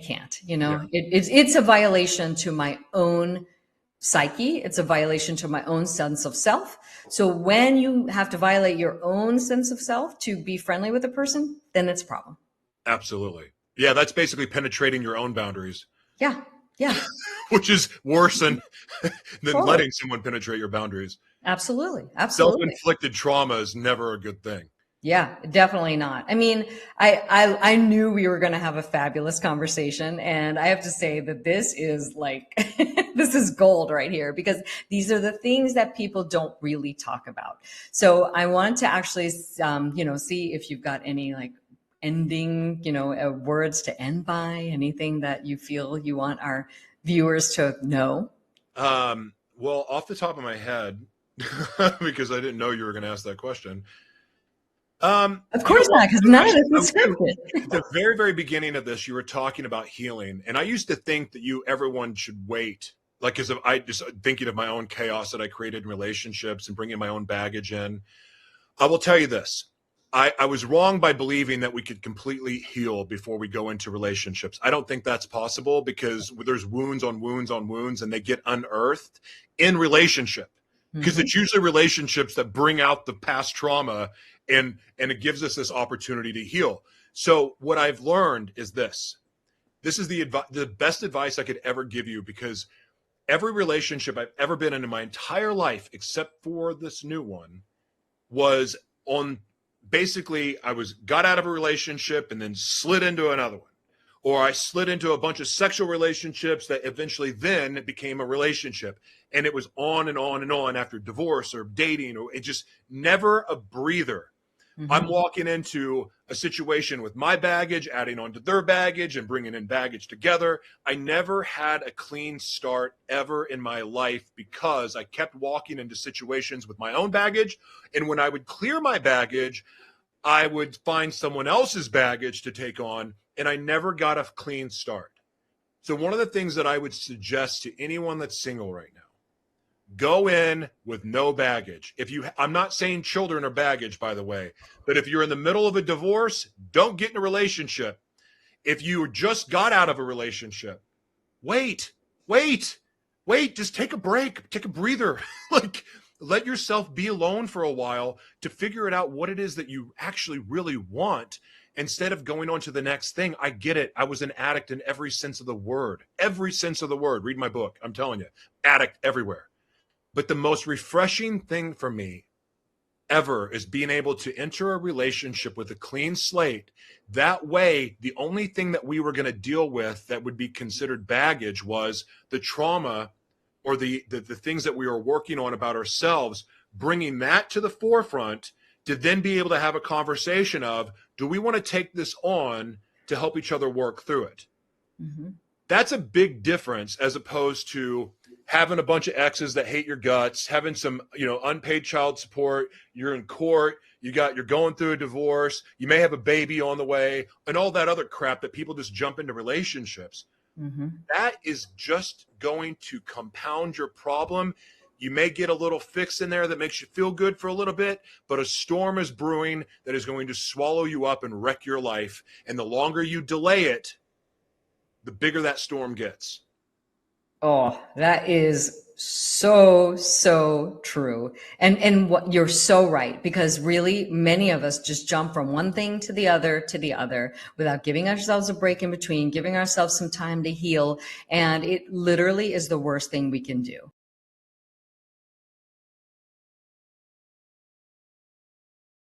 can't, Yeah. it's a violation to my own psyche. It's a violation to my own sense of self. So when you have to violate your own sense of self to be friendly with a person, then it's a problem. Absolutely. Yeah, that's basically penetrating your own boundaries, Yeah. Yeah. which is worse than Totally. letting someone penetrate your boundaries. Absolutely. Absolutely. Self-inflicted trauma is never a good thing. Yeah, definitely not. I mean, I knew we were going to have a fabulous conversation, and I have to say that this is like this is gold right here, because these are the things that people don't really talk about. So I want to actually, see if you've got any like ending, words to end by, anything that you feel you want our viewers to know. Well, off the top of my head, because I didn't know you were going to ask that question. Of You know course what? not, because none of this is scripted. At the very, very beginning of this, you were talking about healing, and I used to think that everyone should wait. Like, because I just thinking of my own chaos that I created in relationships and bringing my own baggage in. I will tell you this. I was wrong by believing that we could completely heal before we go into relationships. I don't think that's possible, because there's wounds on wounds on wounds, and they get unearthed in relationship. Because Mhm. it's usually relationships that bring out the past trauma, and it gives us this opportunity to heal. So what I've learned is this. This is the best advice I could ever give you, because every relationship I've ever been in my entire life, except for this new one, was on basically I got out of a relationship and then slid into another one. Or I slid into a bunch of sexual relationships that eventually then became a relationship. And it was on and on and on after divorce or dating, or it just never a breather. I'm Mhm. walking into a situation with my baggage, adding on to their baggage and bringing in baggage together. I never had a clean start ever in my life, because I kept walking into situations with my own baggage. And when I would clear my baggage, I would find someone else's baggage to take on, and I never got a clean start. So one of the things that I would suggest to anyone that's single right now, go in with no baggage. I'm not saying children are baggage, by the way, but if you're in the middle of a divorce, don't get in a relationship. If you just got out of a relationship, wait, wait, wait, just take a break, take a breather. Like, let yourself be alone for a while to figure it out what it is that you actually really want, instead of going on to the next thing. I get it. I was an addict in every sense of the word. Every sense of the word. Read my book. I'm telling you, addict everywhere. But the most refreshing thing for me ever is being able to enter a relationship with a clean slate. That way, the only thing that we were going to deal with that would be considered baggage was the trauma, or the things that we were working on about ourselves, bringing that to the forefront to then be able to have a conversation of, do we want to take this on to help each other work through it? Mhm. That's a big difference, as opposed to having a bunch of exes that hate your guts, having some, unpaid child support, you're in court, you're going through a divorce, you may have a baby on the way, and all that other crap that people just jump into relationships. Mhm. That is just going to compound your problem. You may get a little fix in there that makes you feel good for a little bit, but a storm is brewing that is going to swallow you up and wreck your life. And the longer you delay it, the bigger that storm gets. Oh, that is so, so true. And what you're so right, because really many of us just jump from one thing to the other without giving ourselves a break in between, giving ourselves some time to heal. And it literally is the worst thing we can do.